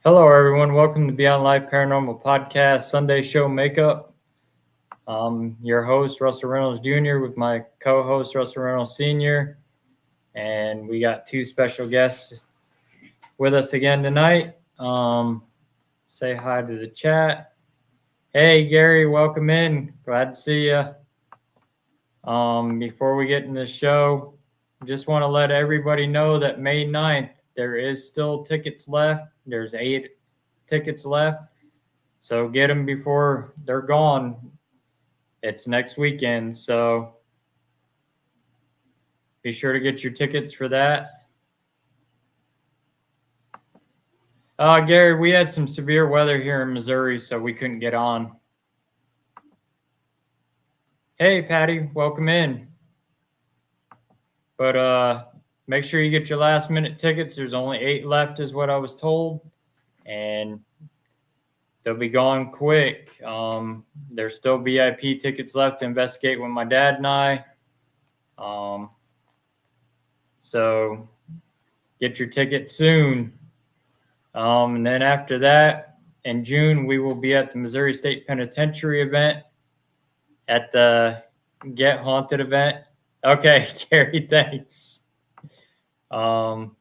Hello, everyone. Welcome to Beyond Life Paranormal Podcast Sunday show makeup. Your host, Russell Reynolds Jr., with my co-host, Russell Reynolds Sr., and we got two special guests with us again tonight. Say hi to the chat. Hey, Gary, welcome in. Glad to see you. Before we get in the show, just want to let everybody know that May 9th, there is still tickets left. There's 8 tickets left. So get them before they're gone. It's next weekend. So be sure to get your tickets for that. Gary, we had some severe weather here in Missouri, so we couldn't get on. Hey, Patty, welcome in. But make sure you get your last minute tickets. There's only 8 left is what I was told. And they'll be gone quick. There's still VIP tickets left to investigate with my dad and I. So get your tickets soon. And then after that, in June, we will be at the Missouri State Penitentiary event at the Get Haunted event. Okay, Gary, thanks. We'll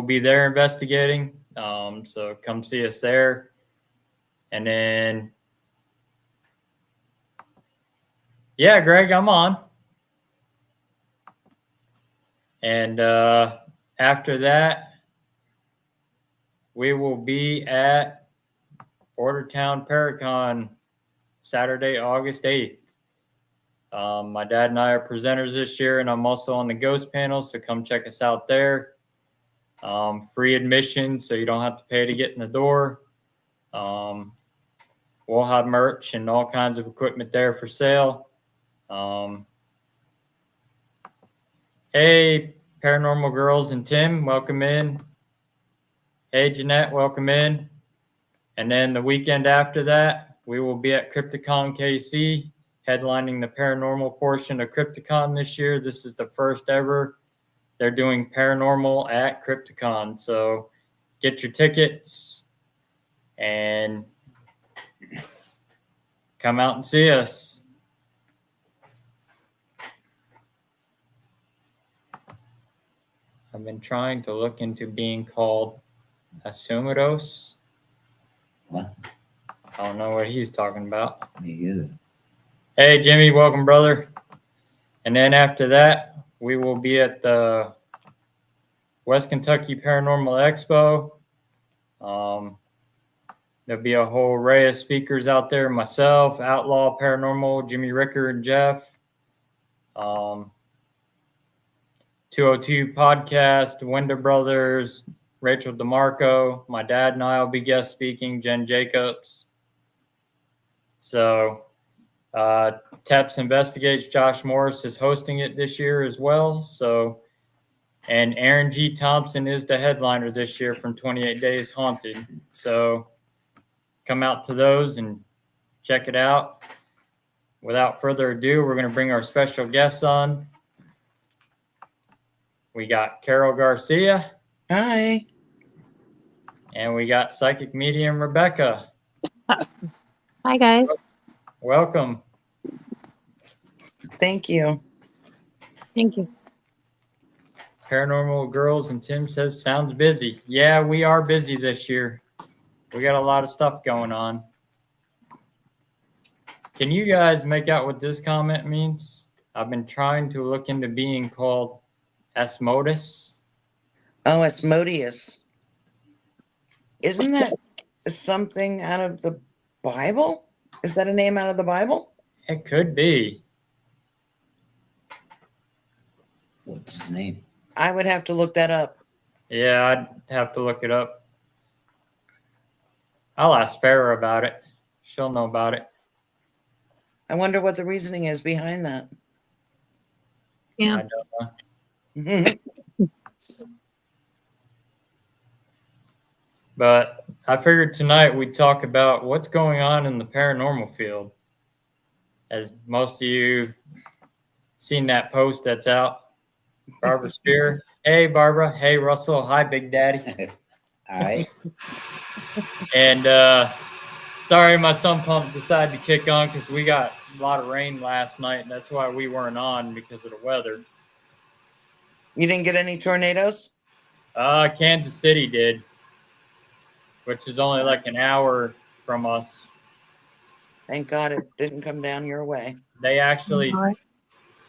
be there investigating. So come see us there. And then, yeah, Greg, I'm on. And after that, we will be at Bordertown Paracon Saturday, August 8th. My dad and I are presenters this year, and I'm also on the ghost panel, so come check us out there. Free admission, so you don't have to pay to get in the door. We'll have merch and all kinds of equipment there for sale. Hey, Paranormal Girls and Tim, welcome in. Hey, Jeanette, welcome in. And then the weekend after that, we will be at Crypticon KC, headlining the paranormal portion of Crypticon this year. This is the first ever. They're doing paranormal at Crypticon. So get your tickets and come out and see us. I've been trying to look into being called Asumidos. What? I don't know what he's talking about. Me either. Hey, Jimmy, welcome, brother. And then after that, we will be at the West Kentucky Paranormal Expo. There'll be a whole array of speakers out there. Myself, Outlaw Paranormal, Jimmy Ricker, and Jeff. 202 Podcast, Winder Brothers, Rachel DeMarco. My dad and I will be guest speaking, Jen Jacobs. So Teps Investigates, Josh Morris is hosting it this year as well. So, and Aaron G. Thompson is the headliner this year from 28 Days Haunted. So come out to those and check it out. Without further ado, we're going to bring our special guests on. We got Carol Garcia. Hi. And we got psychic medium Rebecca. Hi, guys. Welcome. Thank you. Thank you. Paranormal Girls and Tim says sounds busy. Yeah, we are busy this year. We got a lot of stuff going on. Can you guys make out what this comment means? I've been trying to look into being called Asmodeus. Oh, Asmodeus. Isn't that something out of the Bible? Is that a name out of the Bible? It could be. What's his name? I would have to look that up. Yeah, I'd have to look it up. I'll ask Farrah about it. She'll know about it. I wonder what the reasoning is behind that. Yeah. I don't know. But I figured tonight we'd talk about what's going on in the paranormal field. As most of you seen that post that's out, Barbara Spear. Hey, Barbara. Hey, Russell. Hi, Big Daddy. All right. And sorry, my sump pump decided to kick on because we got a lot of rain last night. And that's why we weren't on because of the weather. You didn't get any tornadoes? Kansas City did, which is only like an hour from us. Thank God it didn't come down your way. They actually All right.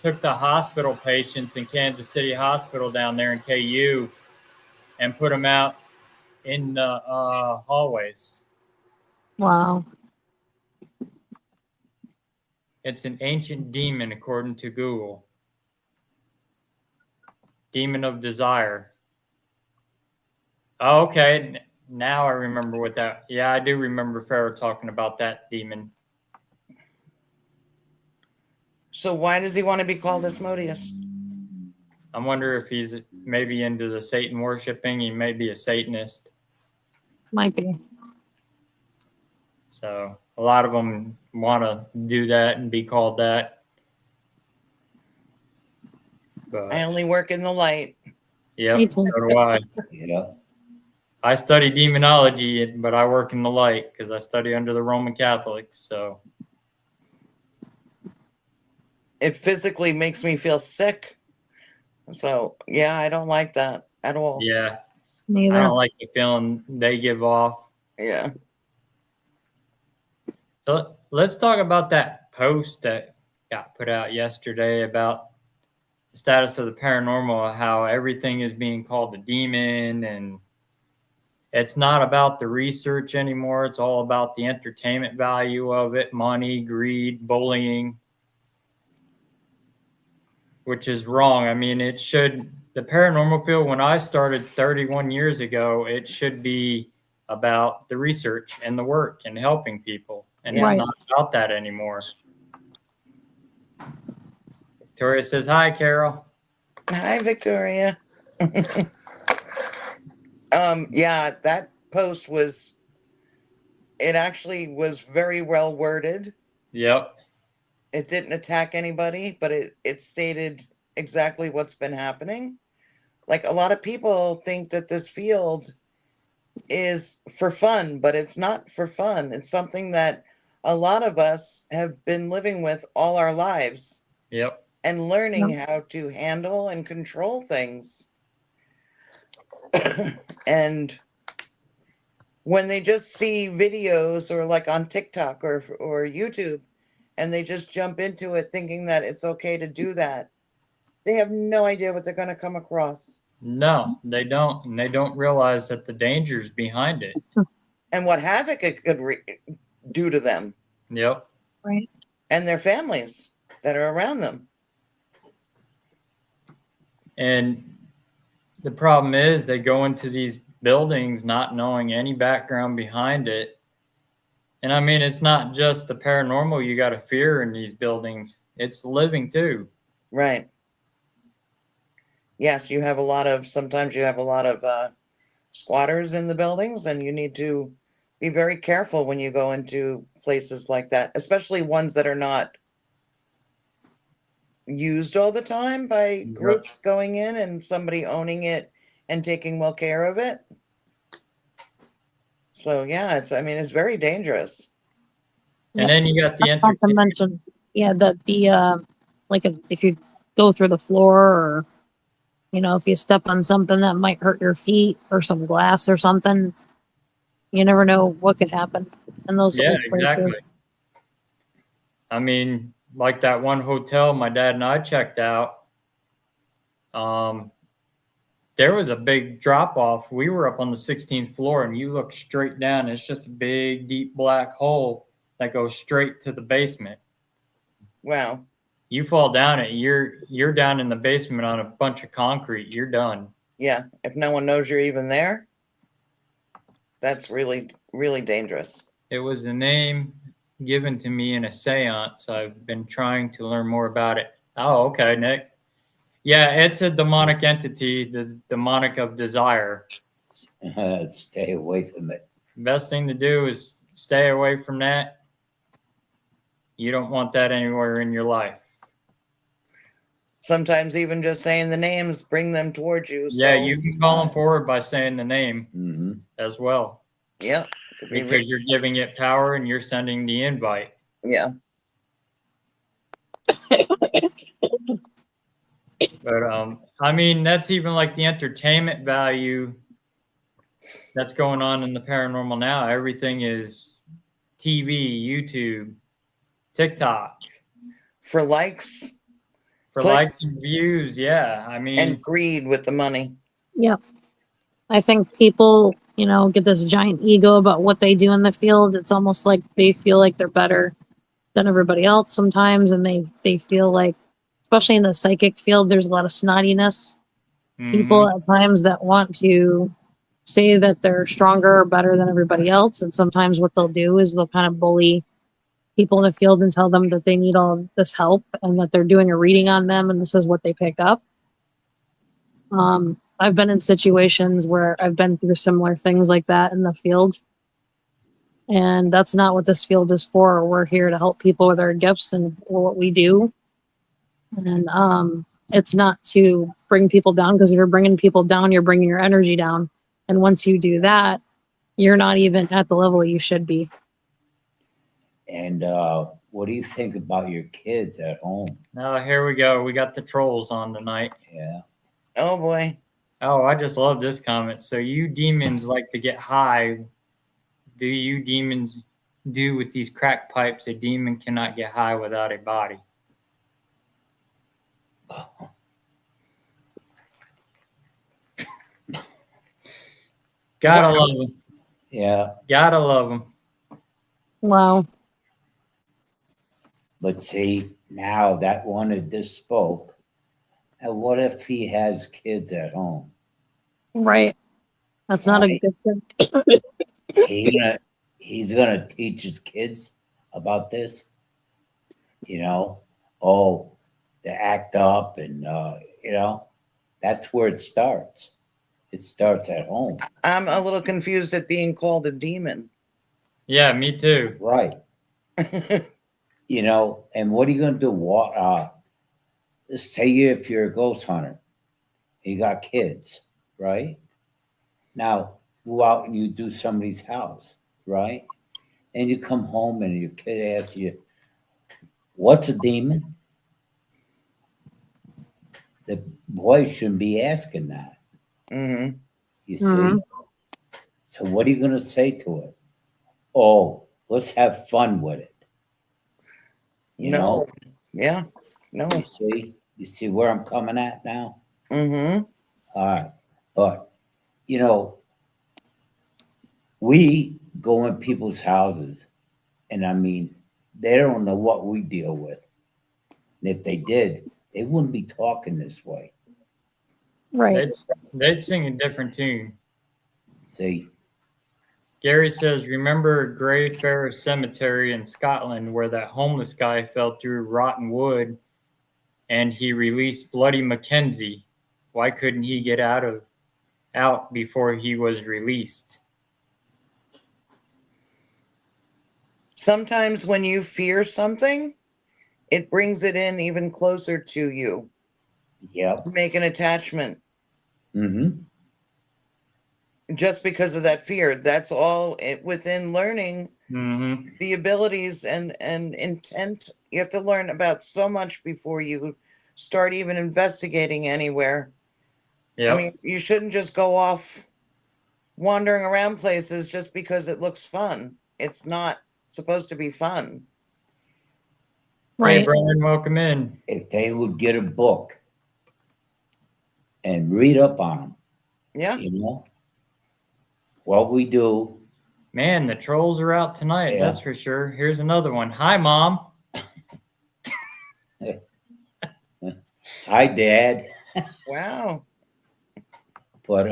took the hospital patients in Kansas City Hospital down there in KU and put them out in the hallways. Wow. It's an ancient demon, according to Google. Demon of desire. Oh, okay. Now I remember what that. Yeah, I do remember Pharaoh talking about that demon. So why does he want to be called Asmodeus? I wonder if he's maybe into the Satan worshiping. He may be a Satanist. Might be. So a lot of them want to do that and be called that. But I only work in the light. yep, Me too. so do I. Yeah. I study demonology, but I work in the light because I study under the Roman Catholics. So It physically makes me feel sick. So yeah, I don't like that at all. yeah, I Neither. don't like the feeling they give off. Yeah. So let's talk about that post that got put out yesterday about the status of the paranormal, how everything is being called a demon, and it's not about the research anymore. It's all about the entertainment value of it, money, greed, bullying, which is wrong. I mean, it should, the paranormal field, when I started 31 years ago, it should be about the research and the work and helping people. And Right. it's not about that anymore. Victoria says, hi, Carol. Hi, Victoria. Yeah, that post was, it actually was very well worded. Yep. It didn't attack anybody, but it stated exactly what's been happening. Like a lot of people think that this field is for fun, but it's not for fun. It's something that a lot of us have been living with all our lives Yep. and learning how to handle and control things. And when they just see videos or like on TikTok or YouTube, and they just jump into it thinking that it's okay to do that, they have no idea what they're going to come across No, they don't. And they don't realize that the dangers behind it. and what havoc it could do to them Yep. Right. and their families that are around them. And the problem is they go into these buildings not knowing any background behind it. And I mean, it's not just the paranormal you got to fear in these buildings. It's the living too. Right. Yes, sometimes you have a lot of squatters in the buildings, and you need to be very careful when you go into places like that, especially ones that are not used all the time by groups going in and somebody owning it and taking well care of it. So yeah, it's very dangerous. And then you got the Not to entertainment. mention, yeah, like if you go through the floor, or if you step on something that might hurt your feet or some glass or something, you never know what could happen in those Yeah, old places. exactly. I mean, like that one hotel my dad and I checked out, there was a big drop off. We were up on the 16th floor, and you look straight down. It's just a big, deep black hole that goes straight to the basement. Wow. You fall down it, you're down in the basement on a bunch of concrete. You're done. Yeah, if no one knows you're even there, that's really, really dangerous. It was the name given to me in a seance. I've been trying to learn more about it. Oh, okay, Nick. Yeah, it's a demonic entity, the demonic of desire. Stay away from it. Best thing to do is stay away from that. You don't want that anywhere in your life. Sometimes even just saying the names bring them towards you. Yeah, so, you can call them forward by saying the name Mm-hmm. as well, Yeah. Could be because you're giving it power and you're sending the invite. Yeah. But I mean, that's even like the entertainment value that's going on in the paranormal now. Everything is TV, YouTube, TikTok For likes for Clicks. likes and views. Yeah, I mean, and greed with the money. Yeah. I think people, get this giant ego about what they do in the field. It's almost like they feel like they're better than everybody else sometimes. And they feel like, especially in the psychic field, there's a lot of snottiness. People at times that want to say that they're stronger or better than everybody else. And sometimes what they'll do is they'll kind of bully people in the field and tell them that they need all this help and that they're doing a reading on them and this is what they pick up. I've been in situations where I've been through similar things like that in the field. And that's not what this field is for. We're here to help people with our gifts and what we do. And it's not to bring people down, because if you're bringing people down, you're bringing your energy down. And once you do that, you're not even at the level you should be. And what do you think about your kids at home? now here we go. We got the trolls on tonight. Yeah. Oh boy. Oh, I just love this comment. So you demons like to get high. Do you demons do with these crack pipes? A demon cannot get high without a body. Gotta love them. Yeah. Gotta love them. Wow. But see, now that one had just spoke. And what if he has kids at home? Right. That's not a Right. good thing. He's gonna teach his kids about this. To act up, and that's where it starts. It starts at home. I'm a little confused at being called a demon. Yeah, me too. Right. And what are you going to do? Let's say if you're a ghost hunter, you got kids, right? Now, go out and you do somebody's house, right? And you come home and your kid asks you, what's a demon? The boy shouldn't be asking that. Mm-hmm. You see? Mhm. So what are you going to say to it? Oh, let's have fun with it. No. Yeah. No. You see where I'm coming at now? Mm-hmm. All right. But, we go in people's houses, and I mean, they don't know what we deal with. And if they did, they wouldn't be talking this way. Right. They'd sing a different tune. See? Gary says, remember Greyfriars Cemetery in Scotland where that homeless guy fell through rotten wood and he released Bloody Mackenzie? Why couldn't he get out before he was released? Sometimes when you fear something, it brings it in even closer to you. Yep. Make an attachment Mm-hmm. just because of that fear. That's all within learning Mm-hmm. the abilities and intent. You have to learn about so much before you start even investigating anywhere. Yeah. I mean, you shouldn't just go off wandering around places just because it looks fun. It's not supposed to be fun. Right. Hey, Brian, welcome in. If they would get a book and read up on them, Yeah. what we do. Man, the trolls are out tonight. Yeah. That's for sure. Here's another one. Hi, Mom. Hi, Dad. Wow. But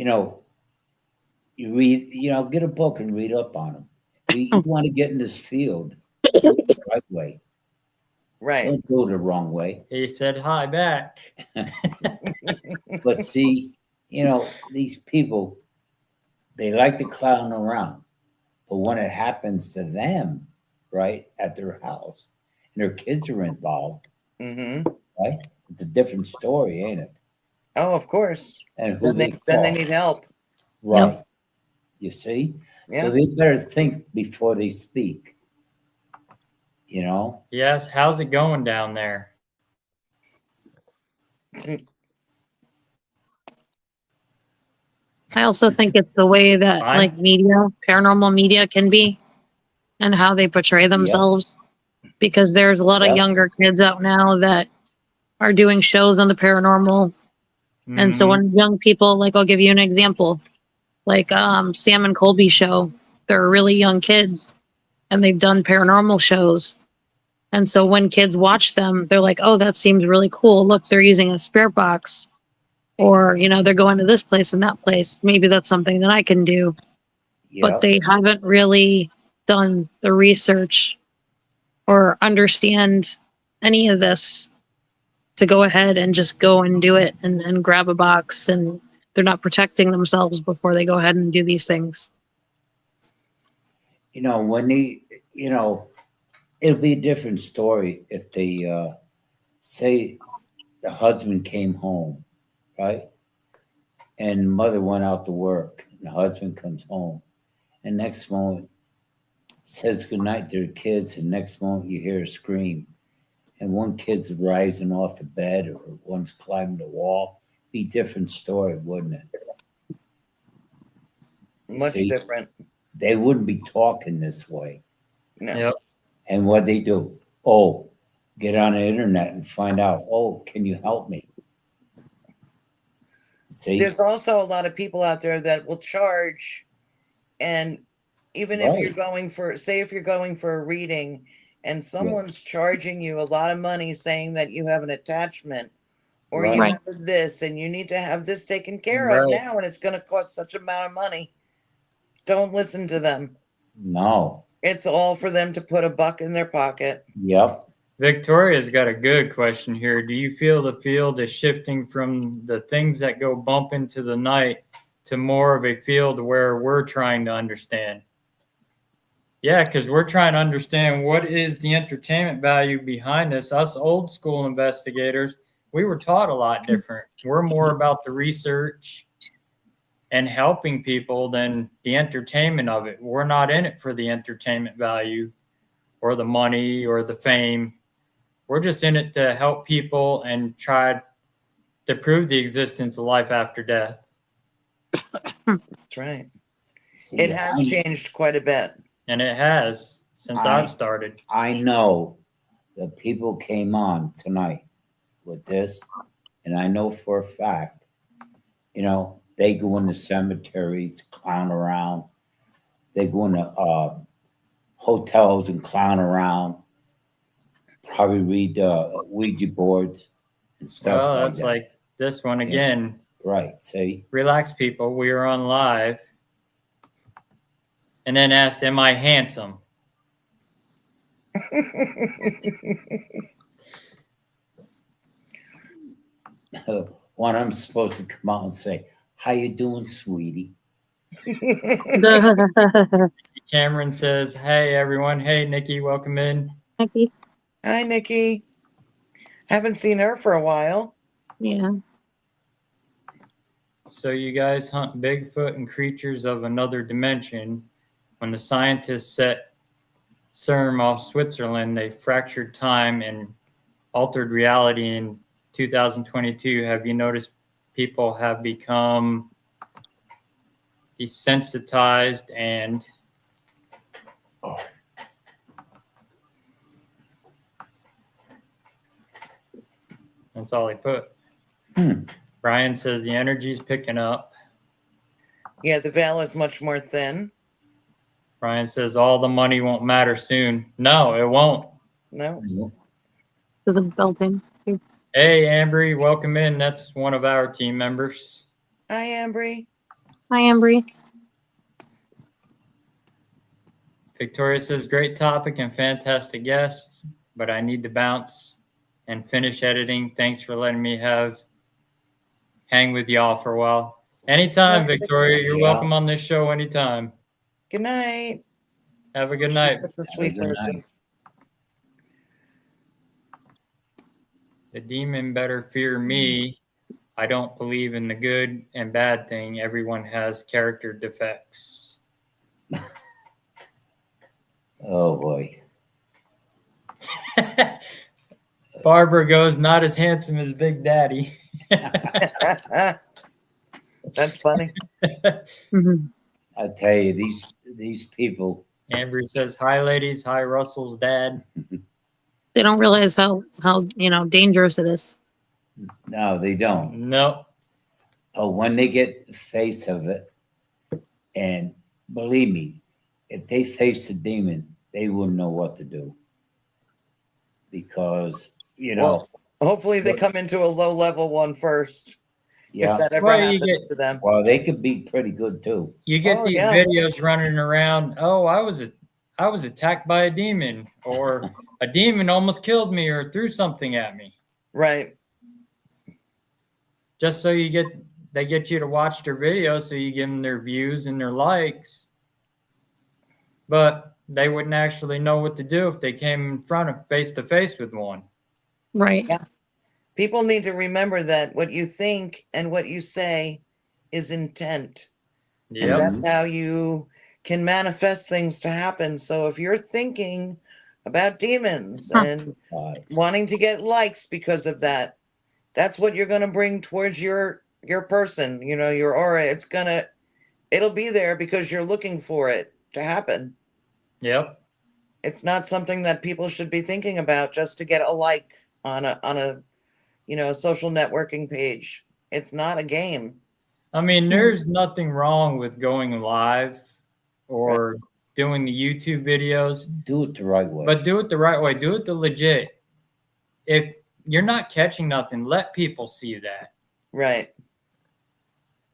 you read, get a book and read up on them. You want to get in this field, do it the right way. Right. Don't go the wrong way. He said hi back. But see, these people, they like to clown around. But when it happens to them, right, at their house, and their kids are involved, Mm-hmm. right? It's a different story, ain't it? Oh, of course. And who Then they they call. need help. Right. You see? Yeah. So they better think before they speak. You know? Yes, how's it going down there? I also think it's the way that Fine. like media, paranormal media can be and how they portray themselves. Because there's a lot of Yep. younger kids out now that are doing shows on the paranormal. And so Mhm. when young people, like I'll give you an example, like Sam and Colby show, they're really young kids and they've done paranormal shows. And so when kids watch them, they're like, oh, that seems really cool. Look, they're using a spirit box. Or, you know, they're going to this place and that place. Maybe that's something that I can do. But Yep. they haven't really done the research or understand any of this to go ahead and just go and do it and grab a box, and they're not protecting themselves before they go ahead and do these things. You know, when they, you know, it'll be a different story if they say the husband came home, right? And mother went out to work, and the husband comes home, and next moment says goodnight to the kids, and next moment you hear a scream, and one kid's rising off the bed or one's climbing the wall. Be a different story, wouldn't it? Much See? different. They wouldn't be talking this way. No. Yep. And what they do? Oh, get on the internet and find out. Oh, can you help me? See? There's also a lot of people out there that will charge, and even if you're Right. going for, say, if you're going for a reading and someone's charging you a lot of money saying that you have an attachment or you Right. have this and you need to have this taken care of Right. now and it's going to cost such amount of money, don't listen to them. No. It's all for them to put a buck in their pocket. Yep. Victoria's got a good question here. Do you feel the field is shifting from the things that go bump into the night to more of a field where we're trying to understand? Yeah, because we're trying to understand what is the entertainment value behind this. Us old school investigators, we were taught a lot different. We're more about the research and helping people than the entertainment of it. We're not in it for the entertainment value or the money or the fame. We're just in it to help people and try to prove the existence of life after death. That's right. See, It has changed quite a bit. And it has since I've started. I know that people came on tonight with this, and I know for a fact, you know, they go into cemeteries, clown around. They go into hotels and clown around. Probably read Ouija boards and stuff Well, like that's that. like this one again. Right. See? Relax, people. We are on live. And then ask, am I handsome? One I'm supposed to come out and say, "How you doing, sweetie?" Cameron says, hey, everyone. Hey, Nikki, welcome in. Happy. Hi, Nikki. Haven't seen her for a while. Yeah. So you guys hunt Bigfoot and creatures of another dimension. When the scientists set CERN off Switzerland, they fractured time and altered reality in 2022. Have you noticed people have become desensitized and that's all he put. Brian says the energy's picking up. Yeah, the veil is much more thin. Brian says all the money won't matter soon. No, it won't. No. There's a built-in. Hey, Ambry, welcome in. That's one of our team members. Hi, Ambry. Hi, Ambry. Victoria says, great topic and fantastic guests, but I need to bounce and finish editing. Thanks for letting me hang with y'all for a while. Anytime, Yeah, Victoria. You're yeah. welcome on this show anytime. Good night. Have a good night. Such a sweet good person. night. The demon better fear me. I don't believe in the good and bad thing. Everyone has character defects. Oh boy. Barbara goes, not as handsome as Big Daddy. That's funny. Mhm. I tell you, these people. Amber says, hi, ladies. Hi, Russell's dad. They don't realize how dangerous it is. No, they don't. No. Oh, when they get the face of it, and believe me, if they face the demon, they wouldn't know what to do. Because, Well, hopefully they come into a low level one first. yeah. If that ever Well, you happens get- to them. Well, they could be pretty good too. You get Oh, these yeah. videos running around. Oh, I was attacked by a demon, or a demon almost killed me, or threw something at me. Right. Just so they get you to watch their videos, so you give them their views and their likes. But they wouldn't actually know what to do if they came in front of face to face with one. Right. Yeah. People need to remember that what you think and what you say is intent. And Yep. that's how you can manifest things to happen. So if you're thinking about demons and wanting to get likes because of that, that's what you're going to bring towards your person, your aura. It'll be there because you're looking for it to happen. Yep. It's not something that people should be thinking about just to get a like on a social networking page. It's not a game. I mean, there's nothing wrong with going live or doing the YouTube videos. Do it the right way. But do it the right way. Do it the legit. If you're not catching nothing, let people see that. Right.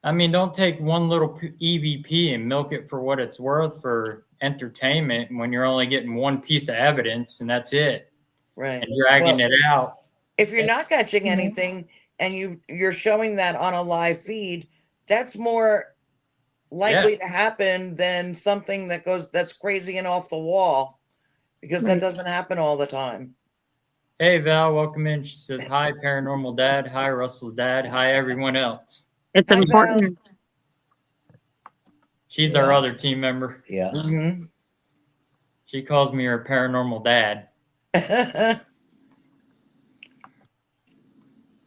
I mean, don't take one little EVP and milk it for what it's worth for entertainment when you're only getting one piece of evidence and that's it. Right. And dragging Well, it out. If you're not catching anything and you're showing that on a live feed, that's more likely to happen than something that's crazy and off the wall, because that doesn't happen all the time. Hey, Val, welcome in. She says, hi, Paranormal Dad. Hi, Russell's dad. Hi, everyone else. It's Hi, Val. important. She's our other team member. Yeah. Mm-hmm. She calls me her paranormal dad.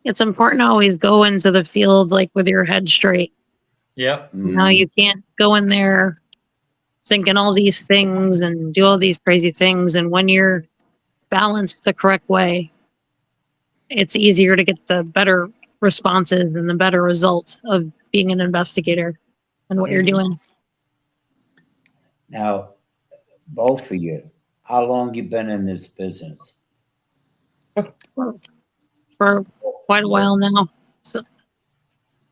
It's important to always go into the field like with your head straight. Yep. No, you can't go in there thinking all these things and do all these crazy things. And when you're balanced the correct way, it's easier to get the better responses and the better results of being an investigator and what you're doing. Now, both of you, how long you been in this business? For quite a while now. So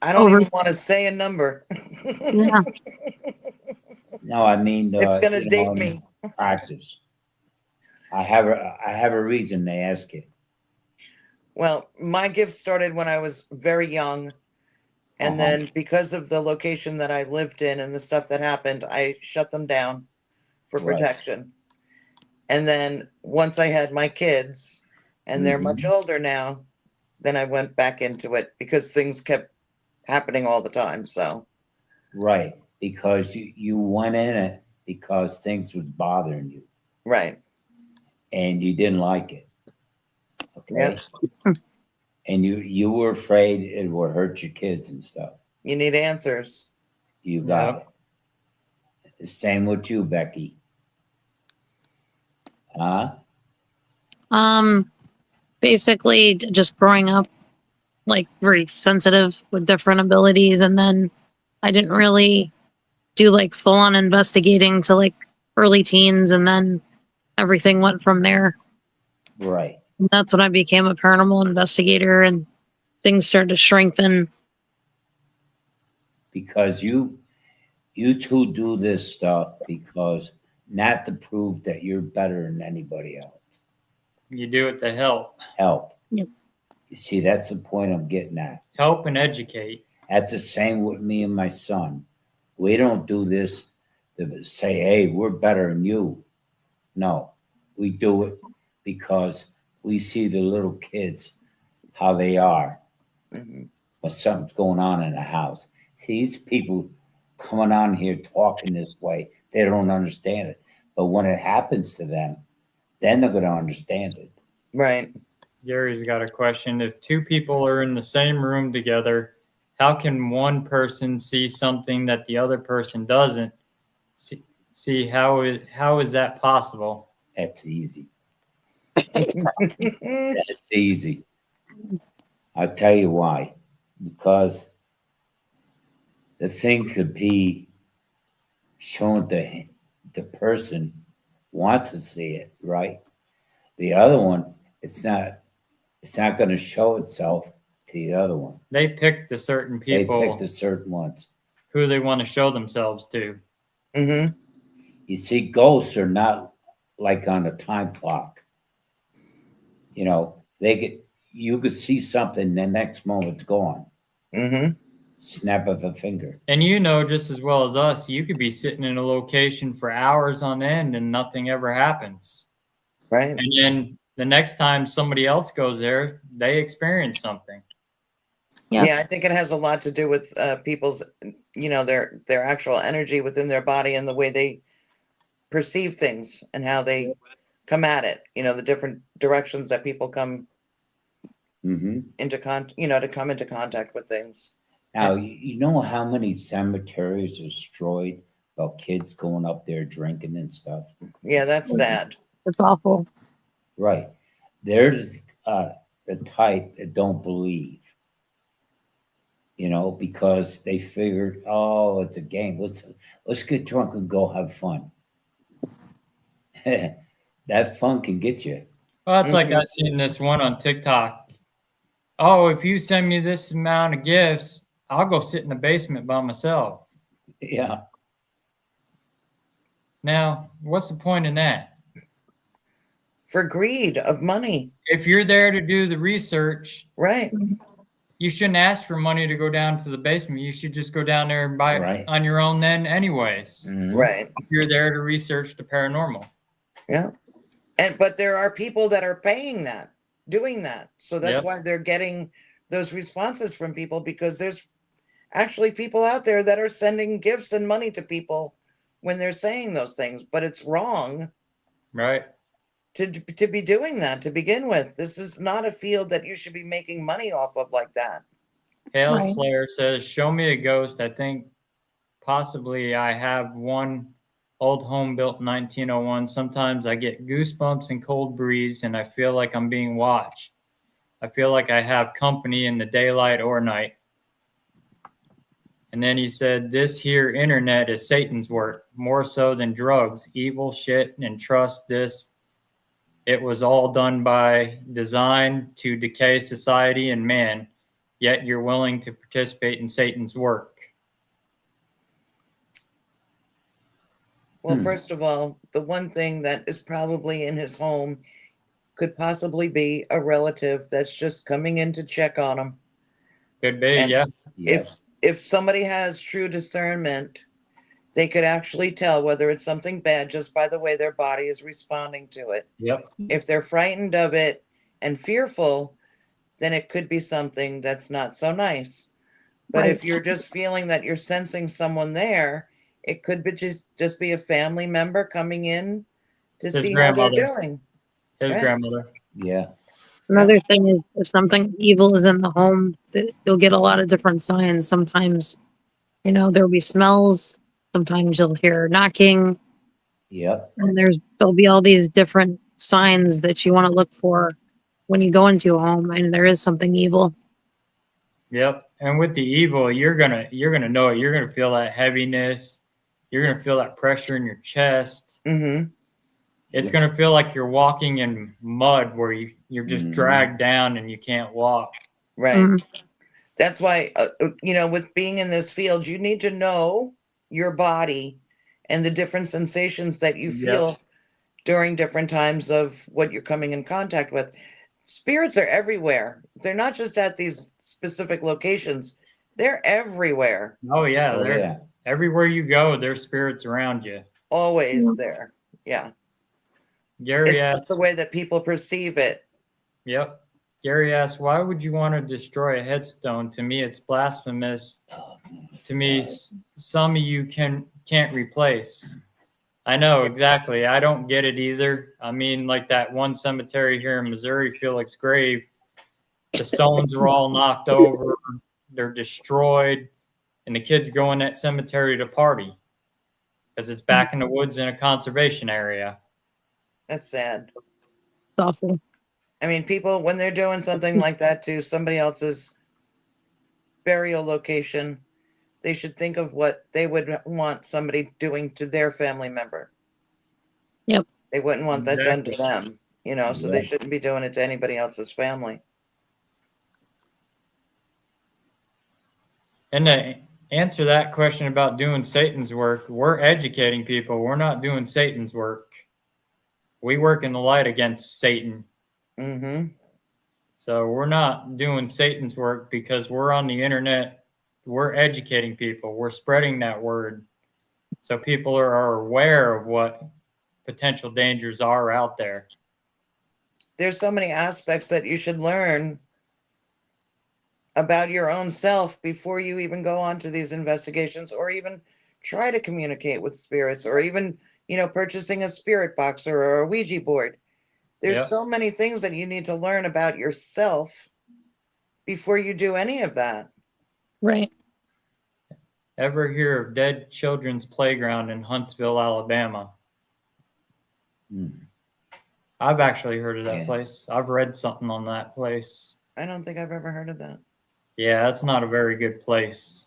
I don't Over- even want to say a number. yeah, No, I mean, It's going to you date know, me. practice. I have a reason they ask it. Well, my gift started when I was very young. And then because of the location that I lived in and the stuff that happened, I shut them down for Right. protection. And then once I had my kids, and they're much older now, then I went back into it because things kept happening all the time. So, Right, because you went in it because things was bothering you right. and you didn't like it. Okay. Yep. And you were afraid it would hurt your kids and stuff. You need answers. You got it. Same with you, Becky. Huh? basically just growing up like very sensitive with different abilities, and then I didn't really do like full on investigating to like early teens, and then everything went from there. Right. And that's when I became a paranormal investigator and things started to strengthen. Because you two do this stuff because not to prove that you're better than anybody else. You do it to help. Help. Yep. You see, that's the point I'm getting at. Help and educate. That's the same with me and my son. We don't do this to say, hey, we're better than you. No, we do it because we see the little kids how they are Mhm. when something's going on in the house. These people coming on here talking this way, they don't understand it. But when it happens to them, then they're going to understand it. Right. Gary's got a question. If two people are in the same room together, how can one person see something that the other person doesn't? See how is that possible? That's easy. That's easy. I'll tell you why. Because the thing could be shown to the person wants to see it, right? The other one, it's not going to show itself to the other one. They pick the certain They people pick the certain ones. who they want to show themselves to. Mm-hmm. You see, ghosts are not like on a time clock. You know, you could see something, the next moment's gone. Mm-hmm. Snap of a finger. And you know just as well as us, you could be sitting in a location for hours on end and nothing ever happens. Right. And then the next time somebody else goes there, they experience something. Yes. Yeah, I think it has a lot to do with people's, their actual energy within their body and the way they perceive things and how they come at it. The different directions that people come Mm-hmm. into to come into contact with things. Now, you know how many cemeteries are destroyed about kids going up there drinking and stuff? Yeah, that's sad. It's awful. Right. They're the type that don't believe, because they figured, oh, it's a game. Let's get drunk and go have fun. That fun can get you. Well, that's like I seen this one on TikTok. Oh, if you send me this amount of gifts, I'll go sit in the basement by myself. Yeah. Now, what's the point in that? For greed of money. If you're there to do the research, Right. you shouldn't ask for money to go down to the basement. You should just go down there and buy Right. it on your own then anyways. Mhm. Right. If you're there to research the paranormal. Yeah. But there are people that are paying that, doing that. So that's Yep. why they're getting those responses from people, because there's actually people out there that are sending gifts and money to people when they're saying those things. But it's wrong Right. to be doing that to begin with. This is not a field that you should be making money off of like that. Hail Right. Slayer says, show me a ghost. I think possibly I have one old home built in 1901. Sometimes I get goosebumps and cold breeze and I feel like I'm being watched. I feel like I have company in the daylight or night. And then he said, this here internet is Satan's work, more so than drugs, evil shit, and trust this. It was all done by design to decay society and man, yet you're willing to participate in Satan's work. Well, first of all, the one thing that is probably in his home could possibly be a relative that's just coming in to check on him. Could be, And yeah. Yes. If somebody has true discernment, they could actually tell whether it's something bad just by the way their body is responding to it. Yep. If they're frightened of it and fearful, then it could be something that's not so nice. But Right. if you're just feeling that you're sensing someone there, it could be just be a family member coming in to His see how they're grandmother. doing. His Right. grandmother. Yeah. Another thing is if something evil is in the home, you'll get a lot of different signs. Sometimes, there'll be smells. Sometimes you'll hear knocking, Yep. and there'll be all these different signs that you want to look for when you go into a home and there is something evil. Yep. And with the evil, you're gonna know it. You're gonna feel that heaviness. You're gonna feel that pressure in your chest. Mm-hmm. It's gonna feel like you're walking in mud where you're just Mhm. dragged down and you can't walk. Right. Mhm. That's why, with being in this field, you need to know your body and the different sensations that you Yep. feel during different times of what you're coming in contact with. Spirits are everywhere. They're not just at these specific locations. They're everywhere, Oh yeah, Oh, they're yeah. everywhere you go, there's spirits around you. always Mhm. there. Yeah. Gary It's asked, just the way that people perceive it. yep. Gary asks, why would you want to destroy a headstone? To me, it's blasphemous. To me, some of you can't replace. I know, exactly. I don't get it either. I mean, like that one cemetery here in Missouri, Felix Grave, the stones are all knocked over. They're destroyed. And the kids go in that cemetery to party because it's back in the woods in a conservation area. That's sad. It's awful. I mean, people, when they're doing something like that to somebody else's burial location, they should think of what they would want somebody doing to their family member. Yep. They wouldn't want that done to Exactly. them, you know, so they shouldn't be doing it to anybody else's family. And to answer that question about doing Satan's work, we're educating people. We're not doing Satan's work. We work in the light against Satan. Mm-hmm. So we're not doing Satan's work because we're on the internet. We're educating people. We're spreading that word. So people are aware of what potential dangers are out there. There's so many aspects that you should learn about your own self before you even go on to these investigations or even try to communicate with spirits or even, you know, purchasing a spirit box or a Ouija board. There's Yep. so many things that you need to learn about yourself before you do any of that. Right. Ever hear of Dead Children's Playground in Huntsville, Alabama? I've actually heard of that Yeah. place. I've read something on that place. I don't think I've ever heard of that. Yeah, that's not a very good place.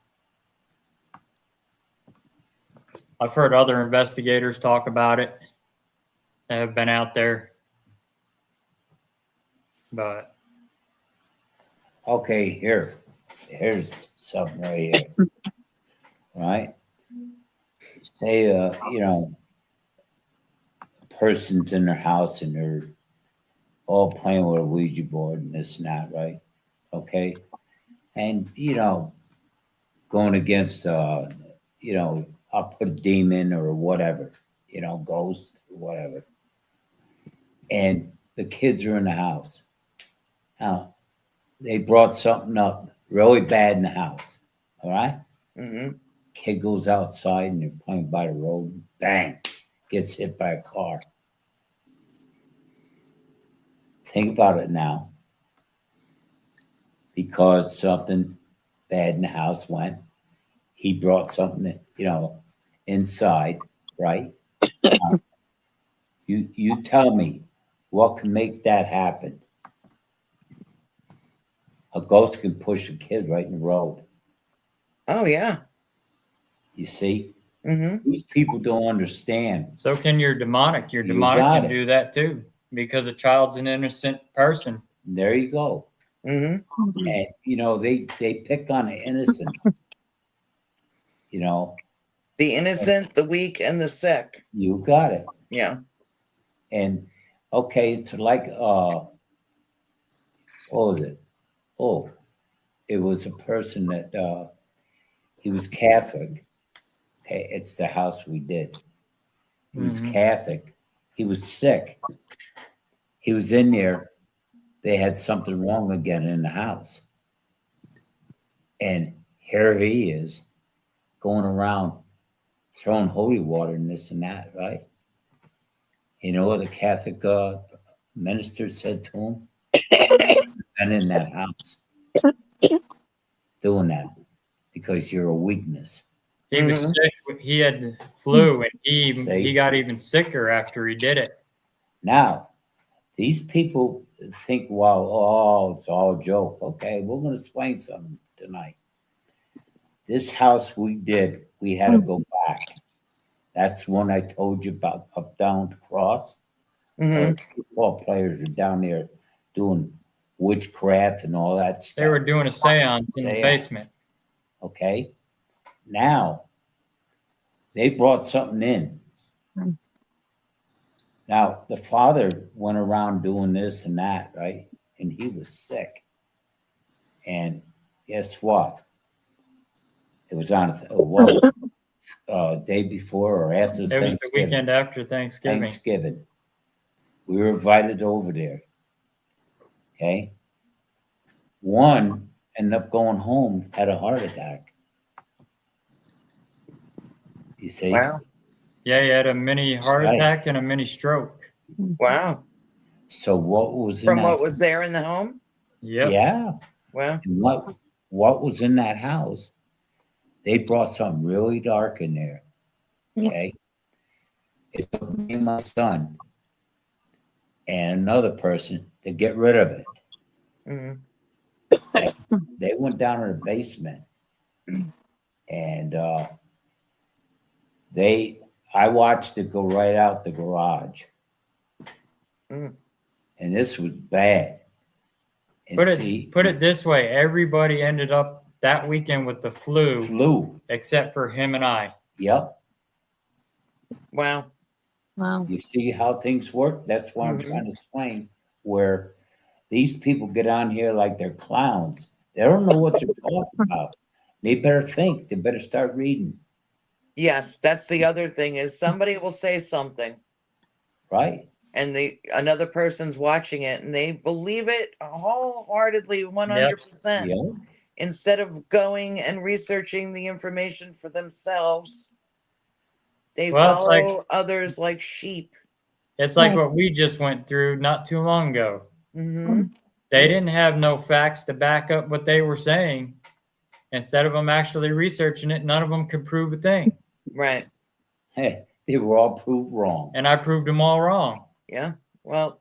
I've heard other investigators talk about it that have been out there. But Okay, here's something right here. Right? Say, you know, a person's in their house and they're all playing with a Ouija board and this and that, right? Okay. And, you know, going against, you know, I'll put a demon or whatever, you know, ghost or whatever. And the kids are in the house. Now, they brought something up really bad in the house. All right? Mm-hmm. Kid goes outside and they're playing by the road. Bang! Gets hit by a car. Think about it now. Because something bad in the house went, he brought something, you know, inside, right? You tell me what can make that happen. A ghost can push a kid right in the road. Oh, yeah. You see? Mm-hmm. These people don't understand. so can your demonic. Your You demonic got can it. do that too because a child's an innocent person. There you go. Mm-hmm. And you know, they pick on the innocent. You know, The innocent, the weak, and the sick. you got it. Yeah. And okay, it's like what was it? Oh, it was a person that he was Catholic. Okay, it's the house we did. He was Catholic. He was sick. He was in there. They had something wrong again in the house. And here he is going around throwing holy water and this and that, right? You know what the Catholic minister said to him? And in that house doing that because you're a weakness. He was sick. He had flu, and he See? got even sicker after he did it. Now, these people think, well, oh, it's all a joke. Okay, we're going to explain something tonight. This house we did, we had to go back. That's one I told you about, up, down, cross. Mm-hmm. Football players are down there doing witchcraft and all that stuff. They were doing a seance in the Seance. basement. Okay. Now, they brought something in. Now, the father went around doing this and that, right? And he was sick. And guess what? It was on day before or after It was Thanksgiving. the weekend after Thanksgiving. We were invited over there. Okay. one ended up going home, had a heart attack. You see? Wow. Yeah, he had a mini heart Right. attack and a mini stroke. Wow. So what was in From that? what was there in the home? Yep. Yeah. Wow. And what was in that house? They brought something really dark in there. Yes. Okay. It took me and my son and another person to get rid of it. Mhm. They went down to the basement and I watched it go right out the garage. Mm. And this was bad. And Put it this way: everybody ended up that weekend with the flu, except for him and I. Yep. Wow. Wow. You see how things work? That's what I'm Mhm. trying to explain. Where these people get on here like they're clowns. They don't know what they're talking about. They better think. They better start reading. Yes, that's the other thing is somebody will say something Right? and another person's watching it and they believe it wholeheartedly 100% Yep. instead of going and researching the information for themselves. They Well, it's like follow others like sheep. Right. what we just went through not too long ago. Hmm. They didn't have no facts to back up what they were saying. Instead of them actually researching it, none of them could prove a thing. Right. Hey, they were all proved wrong. And I proved them all wrong. Yeah. Well,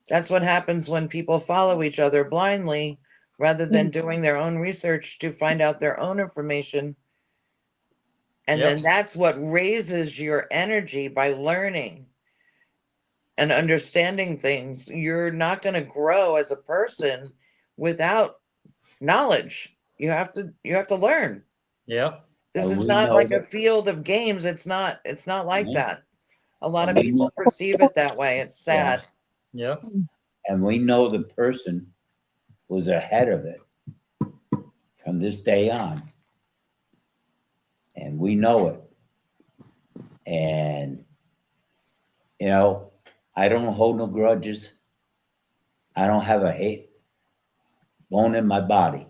that's what happens when people follow each other blindly rather than doing their own research to find out their own information. And Yep. then that's what raises your energy by learning and understanding things. You're not going to grow as a person without knowledge. You have to learn. Yep. This And is we not know like a that. field of games. It's not like Yeah. that. A lot And of we people know, perceive it that way. It's Yeah. sad. Yep. and we know the person was ahead of it from this day on. And we know it. And I don't hold no grudges. I don't have a hate bone in my body.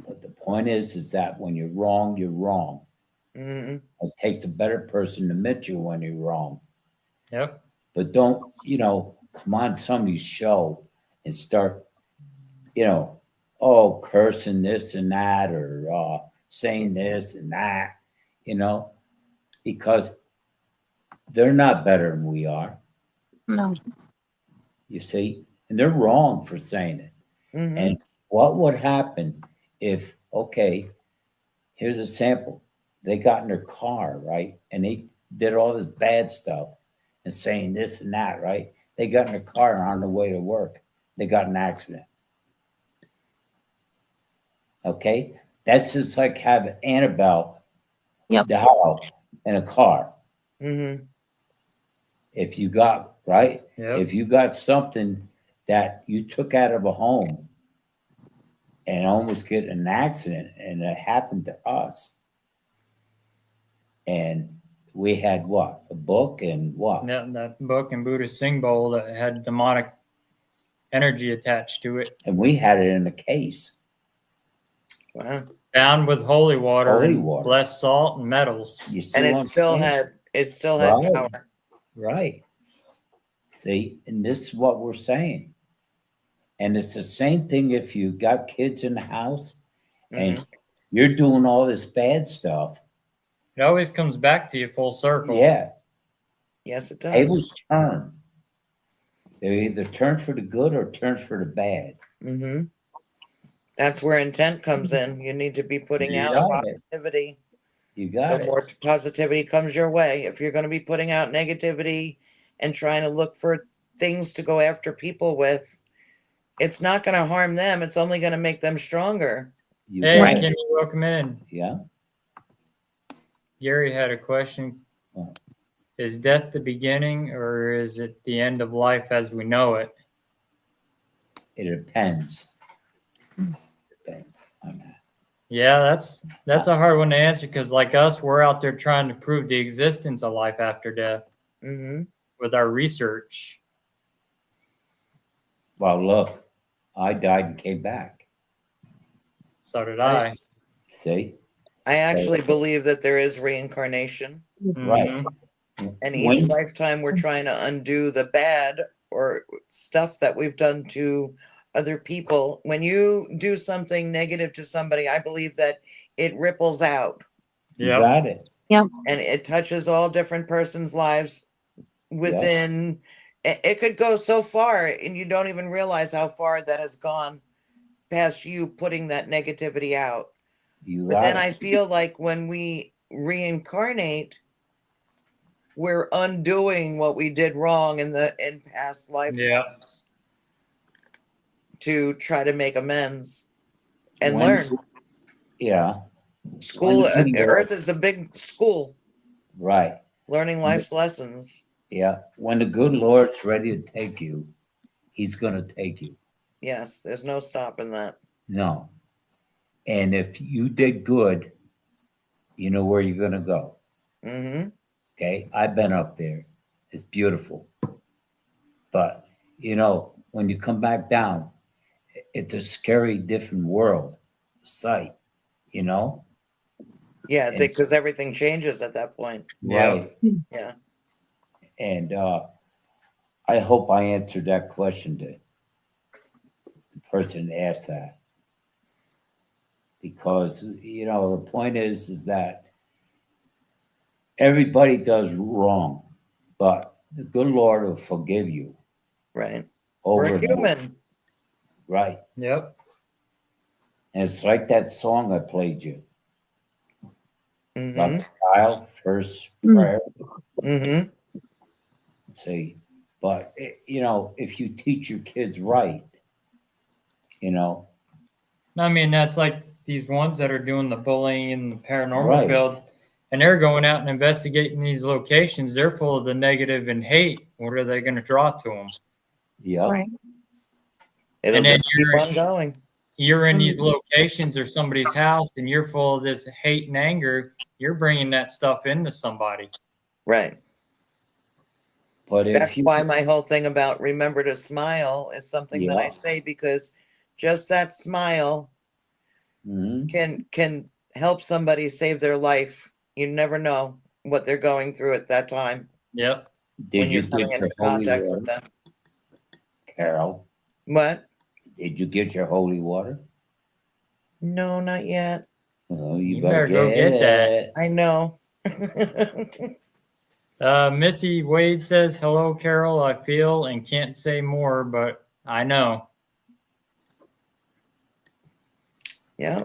But the point is that when you're wrong, you're wrong. Hmm. It takes a better person to admit you when you're wrong. Yep. But don't, come on somebody's show and start, cursing this and that or saying this and that, because they're not better than we are, No. you see, and they're wrong for saying it. Hmm. And what would happen if, okay, here's a sample. They got in their car, right? And they did all this bad stuff and saying this and that, right? They got in their car and on the way to work. They got in an accident. Okay? That's just like having Annabelle Yep. doll in a car. Hmm. If you got, right? Yep. If you got something that you took out of a home and almost get in an accident, and it happened to us. And we had what? A book and what? That book in Buddhist Sing Bowl that had demonic energy attached to it. And we had it in a case. Wow. Bound with holy water Holy and water. blessed salt and metals. You see And what it I'm still saying? had Right. power. Right. See, and this is what we're saying. And it's the same thing if you got kids in the house and you're doing all this bad stuff. It always comes back to you full circle. Yeah. Yes, it does. Tables turn. They either turn for the good or turn for the bad. Hmm. That's where intent comes in. You need to be putting You out got it. positivity. You got The it. more positivity comes your way. If you're going to be putting out negativity and trying to look for things to go after people with, it's not going to harm them. It's only going to make them stronger. You Hey, got it. Kimmy, welcome in. Yeah. Gary had a question. What? Is death the beginning or is it the end of life as we know it? It depends. Depends on that. Yeah, that's a hard one to answer because like us, we're out there trying to prove the existence of life after death Hmm. with our research. Well, look, I died and came back. So did I. See? I actually believe that there is reincarnation, Right. Mhm. and each When, lifetime we're trying to undo the bad or stuff that we've done to other people. When you do something negative to somebody, I believe that it ripples out you Yep. got it. and it touches all different persons' lives within. It could go so far, and you don't even realize how far that has gone past you putting that negativity out. You But got then it. I feel like when we reincarnate, we're undoing what we did wrong in past lifetimes to try to make amends and When- learn. Yeah. School, When the good Lord- Earth is a big school, Right. learning life's lessons. Yeah. When the good Lord's ready to take you, he's going to take you. Yes, there's no stopping that. No. And if you did good, you know where you're going to go. Mm-hmm. Okay. I've been up there. It's beautiful. But, when you come back down, it's a scary, different world, sight, Yeah, And- because everything changes at that point. Yeah. Right. Yeah. And I hope I answered that question to the person that asked that. Because, the point is that everybody does wrong, but the good Lord will forgive you Right. over We're and over. human. Right. Yep. And it's like that song I played you. Mm-hmm. About the child, first Mm. prayer. Mm-hmm. See, but, if you teach your kids right, I mean, that's like these ones that are doing the bullying in the paranormal Right. field, and they're going out and investigating these locations. They're full of the negative and hate. What are they going to draw to them? yeah, Right. It'll And then just keep on going. You're in these locations or somebody's house, and you're full of this hate and anger. You're bringing that stuff into somebody. Right. but if That's you, why my whole thing about remember to smile is something that I Yeah. say, because just that smile Mhm. can help somebody save their life. You never know what they're going through at that time Yep. Did when you you're coming get your into holy contact water, with them. Carol? What? Did you get your holy water? No, not yet. Oh, You better go get that. it. I know. Missy Wade says, "Hello, Carol. I feel and can't say more, but I know." Yeah.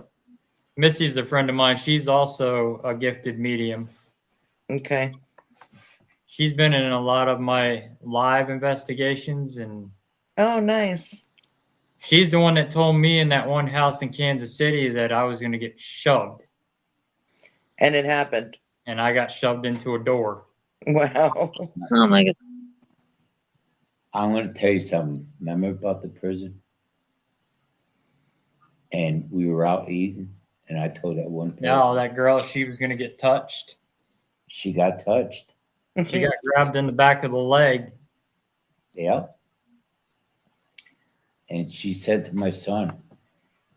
Missy's a friend of mine. She's also a gifted medium. Okay. She's been in a lot of my live investigations, and Oh, nice. she's the one that told me in that one house in Kansas City that I was going to get shoved, And it happened. and I got shoved into a door. Wow. Oh my god. I'm going to tell you something. Remember about the prison? And we were out eating, and I told that one person, No, that girl, she was going to get touched. she got touched. She got grabbed in the back of the leg. Yeah. And she said to my son,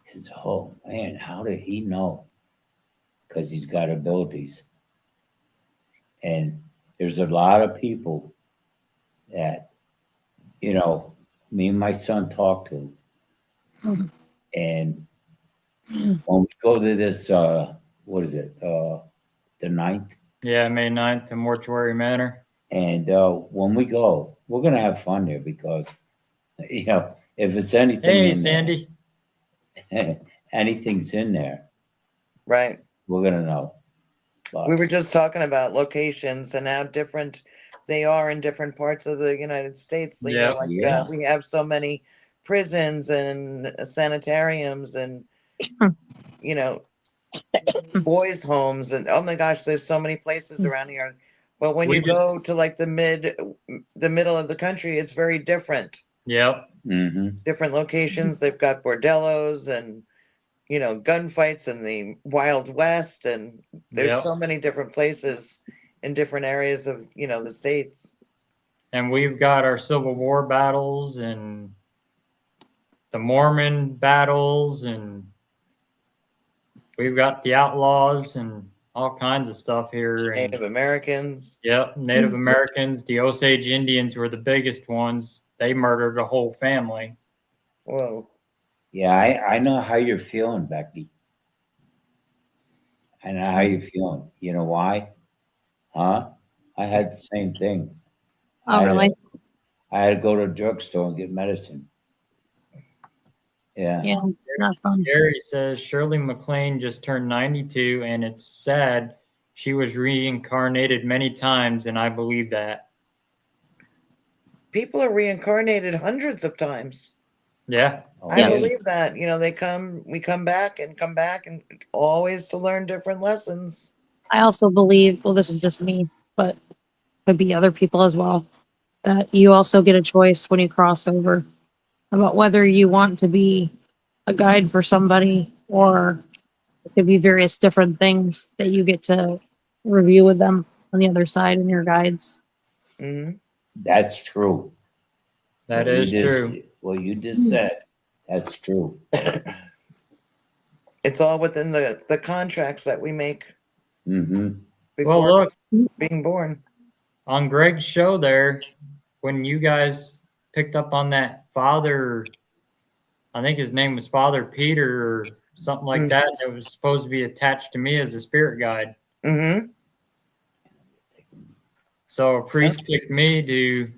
he says, "Oh, man, how did he know?" Because he's got abilities. And there's a lot of people that, me and my son talk to. Mhm. And when we go to this, what is it? The 9th. Yeah, May 9th to Mortuary Manor. And when we go, we're going to have fun there because, if it's anything Hey, in Sandy. there, anything's in there, Right. we're going to know. But, We were just talking about locations and how different they are in different parts of the United States. You know, Yeah. like Yeah. we have so many prisons and sanitariums and you know boys' homes, and oh my gosh, there's so many places around here. But when We you just- go to like the middle of the country, it's very different. Yep. mhm. Different locations. They've got bordellos and gunfights in the Wild West, and there's Yep. so many different places in different areas of the states. And we've got our Civil War battles, and the Mormon battles, and we've got the outlaws and all kinds of stuff here. And Native Americans. yep, Native Americans, the Osage Indians were the biggest ones. They murdered a whole family. Whoa. Yeah, I know how you're feeling, Becky. I know how you're feeling. You know why? Huh? I had the same thing. Oh, really? I had to go to a drugstore and get medicine. Yeah. Yeah, it's not fun. Gary says Shirley MacLaine just turned 92, and it's sad. She was reincarnated many times, and I believe that. People are reincarnated hundreds of times. Yeah. Oh, I Yeah. believe that. We come back and always to learn different lessons. I also believe, well, this is just me, but could be other people as well, that you also get a choice when you cross over about whether you want to be a guide for somebody, or it could be various different things that you get to review with them on the other side in your guides. Hmm. That's true. That What you is just- true. What you just said, that's true. It's all within the contracts that we make Mm-hmm. Well, before look, being born. on Greg's show there, when you guys picked up on that father, I think his name was Father Peter or something like Mm. that, that was supposed to be attached to me as a spirit guide. Hmm. So a priest picked me to,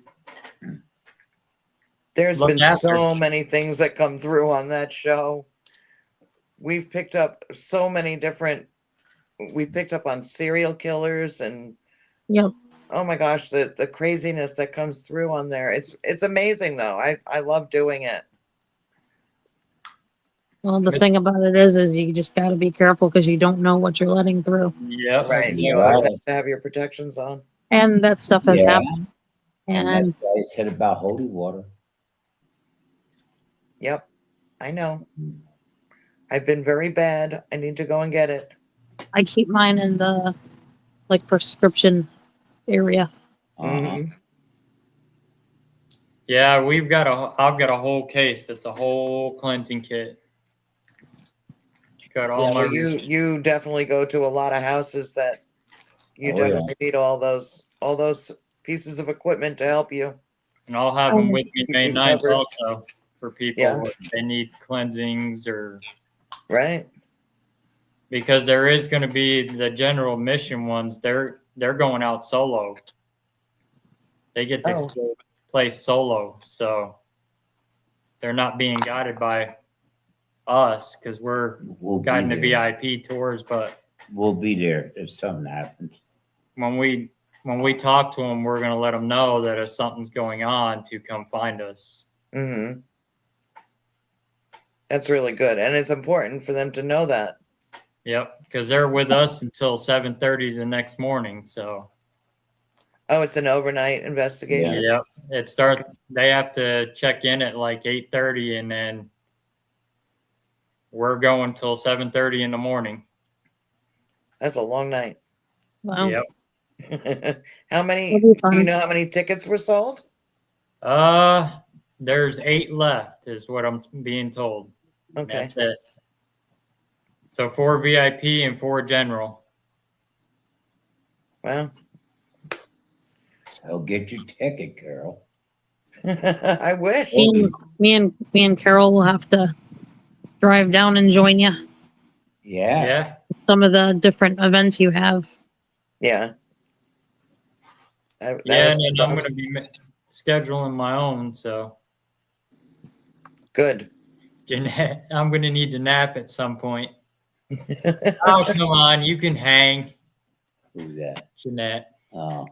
There's Look been after. so many things that come through on that show. We've picked up so many different. We picked up on serial killers and Yep. oh my gosh, the craziness that comes through on there. It's amazing though. I love doing it. Well, the Miss- thing about it is you just got to be careful because you don't know what you're letting through. yep, Right. You Yeah. always have to have your protections on. And that stuff has Yeah. happened. And And that's why I said about holy water. Yep. I know. I've been very bad. I need to go and get it. I keep mine in the like prescription area. Uh-huh. Mhm. yeah, I've got a whole case that's a whole cleansing kit. Got all Yeah, my well, you definitely go to a lot of houses that you Oh, yeah. definitely need all those pieces of equipment to help you. and I'll have them with me Keeps May you 9th covered. also for people Yeah. if they need cleansings, or Right. because there is going to be the general mission ones. They're going out solo. They get to Oh. explore the place solo, so they're not being guided by us because we're We'll guiding the be there. VIP tours. But We'll be there if something happens. when we talk to them, we're going to let them know that if something's going on, to come find us. Mm-hmm. That's really good, and it's important for them to know that. Yep, because they're with us until 7:30 the next morning. So Oh, it's an overnight investigation. yep, they have to check in at like 8:30, and then we're going till 7:30 in the morning. That's a long night. Wow. Yep. How many? It'll be Do you fun. know how many tickets were sold? There's 8 left, is what I'm being told. Okay. That's it. So 4 VIP and 4 general. Wow. So get your ticket, Carol. I wish. Me and Carol will have to drive down and join you. Yeah. Yeah. Some of the different events you have. Yeah. That Yeah, was and then I'm going to be scheduling my own. So, good. Jeanette, I'm going to need to nap at some point. Oh, come on. You can hang, Who's that? Jeanette. Oh,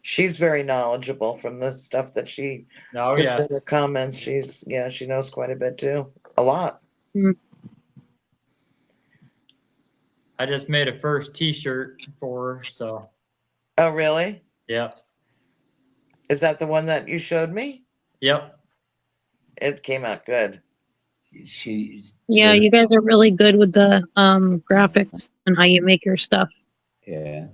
She's very knowledgeable from the stuff that she Oh, puts yeah. in the comments. She knows quite a bit too. A lot. I just made a first T-shirt for her. So, Oh, really? yep. Is that the one that you showed me? Yep. It came out good. she's Yeah, you guys are really good with the graphics and how you make your stuff. yeah.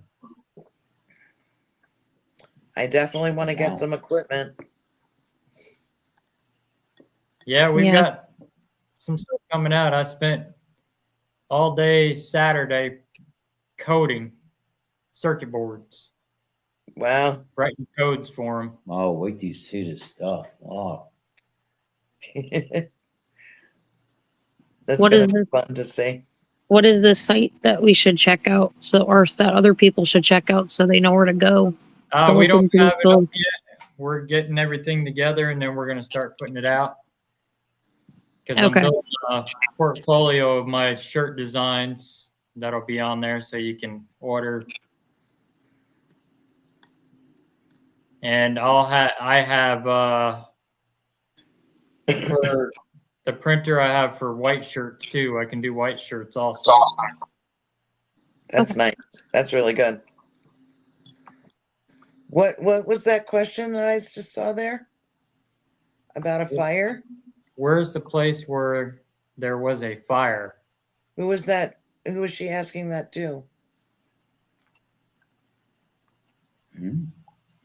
I definitely want to get Wow. some equipment. Yeah, we've Yeah. got some stuff coming out. I spent all day Saturday coding circuit boards, Wow. writing codes for them. Oh, wait till you see this stuff. Oh, That's What gonna is be this? fun to see. What is this site that we should check out? So, or that other people should check out so they know where to go. To We look don't into have it up those. yet. We're getting everything together, and then we're going to start putting it out. Because I'm Okay. building a portfolio of my shirt designs that'll be on there, so you can order. And I have for the printer I have for white shirts too. I can do white shirts also. That's nice. That's really good. What was that question that I just saw there? About a fire? Where's the place where there was a fire? Who was that? Who was she asking that to? hmm.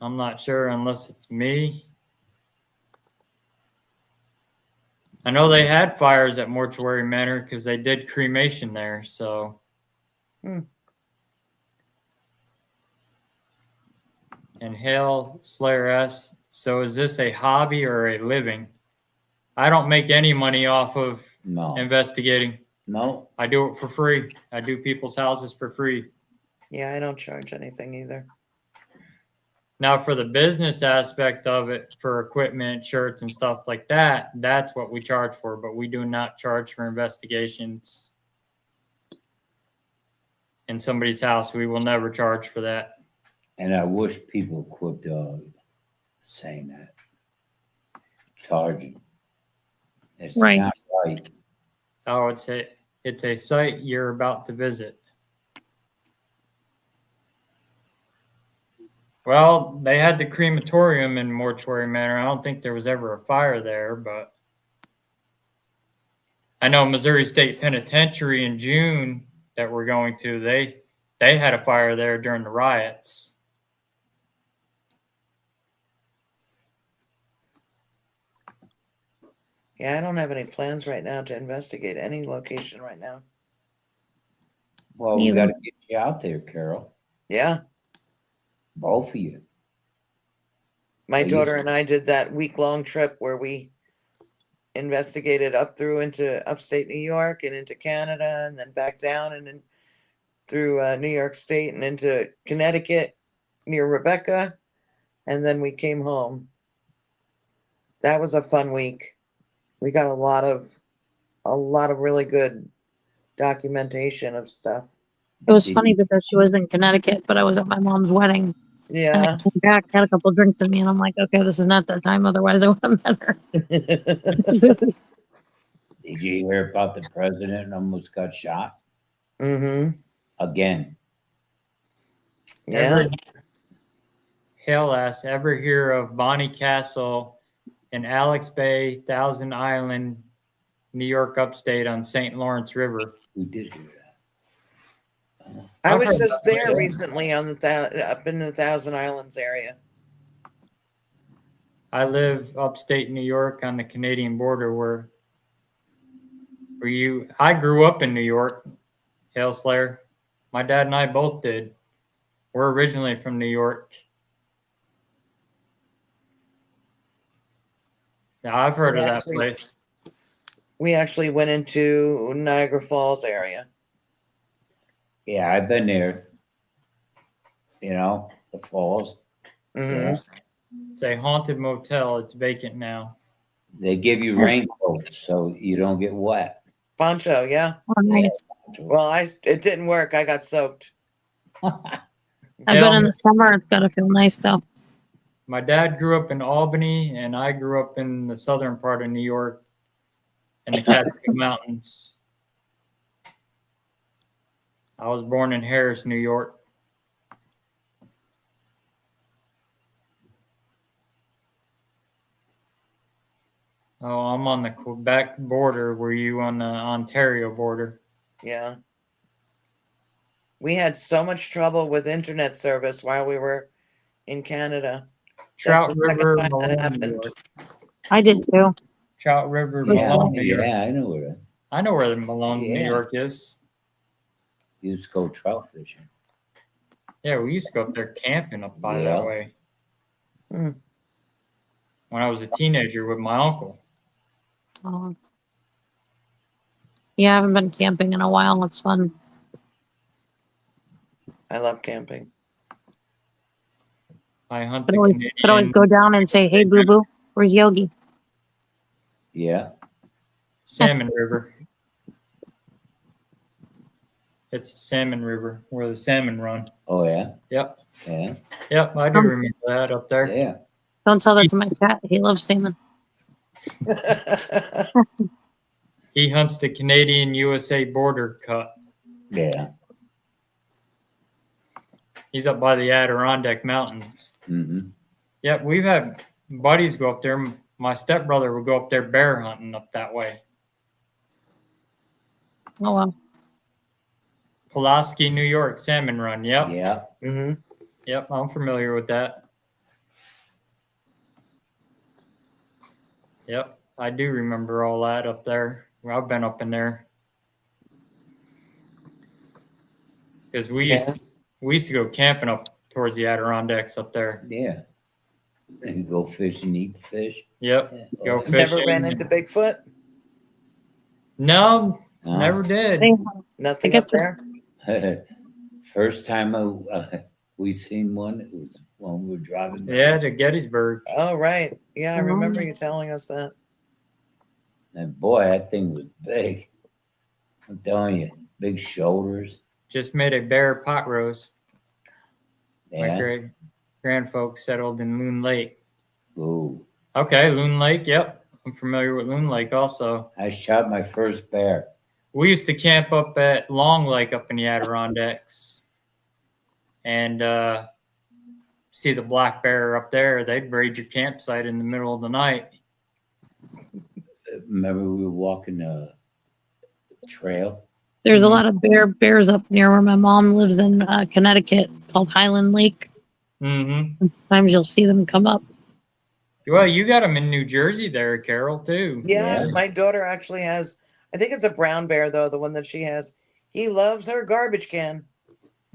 I'm not sure unless it's me. I know they had fires at Mortuary Manor because they did cremation there. So, Hmm. and Hale Slayer S. So, is this a hobby or a living? I don't make any money off of No, investigating. no. I do it for free. I do people's houses for free. Yeah, I don't charge anything either. Now, for the business aspect of it, for equipment, shirts, and stuff like that, that's what we charge for. But we do not charge for investigations in somebody's house. We will never charge for that. And I wish people quit saying that. Charging. It's Right. not right. Oh, it's a site you're about to visit. Well, they had the crematorium in Mortuary Manor. I don't think there was ever a fire there, but I know Missouri State Penitentiary in June that we're going to, they had a fire there during the riots. Yeah, I don't have any plans right now to investigate any location right now. Well, we Neither. got to get you out there, Carol. Yeah, Both of you. my Are you- daughter and I did that week-long trip where we investigated up through into upstate New York and into Canada and then back down and then through New York State and into Connecticut near Rebecca, and then we came home. That was a fun week. We got a lot of really good documentation of stuff. It was Did funny you- because she was in Connecticut, but I was at my mom's wedding. And I Yeah. came back, had a couple drinks in me, and I'm like, okay, this is not that time. Otherwise, I would have met her. Did you hear about the president almost got shot Mm-hmm. again? Yeah. Hale asked, ever hear of Bonnie Castle in Alex Bay, Thousand Island, New York upstate on St. Lawrence River? We did hear that. I I've was heard just about there that. recently on the up in the Thousand Islands area. I live upstate New York on the Canadian border where I grew up in New York, Hale Slayer. My dad and I both did. We're originally from New York. Yeah, I've heard We of that actually- place. We actually went into Niagara Falls area. Yeah, I've been there. You know, the falls. Mm-hmm. Yeah. It's a haunted motel. It's vacant now. They give you raincoats so you don't get wet. Poncho, yeah. Oh, nice. Well, it didn't work. I got soaked. I bet in the summer it's gotta feel nice though. My dad grew up in Albany, and I grew up in the southern part of New York in the Catskill Mountains. I was born in Harris, New York. Oh, I'm on the Quebec border. Were you on the Ontario border? Yeah. We had so much trouble with internet service while we were in Canada. Trout the second River, time that Malone, New happened. York. I did too. Trout River, Yeah. Malone, New York. Yeah, I know where that. I know where the Malone, New Yeah. York is. Used to go trout fishing. Yeah, we used to go up there camping up by Yeah. that way. Hmm. When I was a teenager with my uncle. Oh. Yeah, I haven't been camping in a while. It's fun. I love camping. I hunt Could the always Canadian go down and say, "Hey, Boo Boo, where's Yogi?" Yeah. Salmon River. It's the Salmon River where the salmon run. Oh yeah. Yep. Yeah. Yep, I do Um, remember that up there. Yeah. Don't tell that to my cat. He loves salmon. He hunts the Canadian USA border cut. Yeah. He's up by the Adirondack Mountains. Mm-hmm. Yep, we've had buddies go up there. My stepbrother would go up there bear hunting up that way. Oh well. Pulaski, New York, salmon run. Yep. Yeah. Hmm. Yep, I'm familiar with that. Yep, I do remember all that up there. Well, I've been up in there. Because we used to go camping up towards the Adirondacks up there. Yeah. And go fish and eat fish. Yep. Yeah. Go Oh, fish. Never Fishing. ran into Bigfoot. No, no. never did. Nothing guess up there. First time we seen one, it was when we were driving back. Yeah, to Gettysburg. Oh right. Yeah, I remember Oh. you telling us that. And boy, that thing was big. I'm telling you, big shoulders. Just made a bear pot roast. My Yeah. great grandfolks settled in Loon Lake. Ooh. Okay, Loon Lake. Yep, I'm familiar with Loon Lake also. I shot my first bear. We used to camp up at Long Lake up in the Adirondacks and see the black bear up there. They'd raid your campsite in the middle of the night. Remember we were walking a trail? There's a lot of bears up near where my mom lives in Connecticut, called Highland Lake. Mm-hmm. And sometimes you'll see them come up. Well, you got them in New Jersey there, Carol, too. Yeah, Yeah. my daughter actually has. I think it's a brown bear though, the one that she has. He loves her garbage can.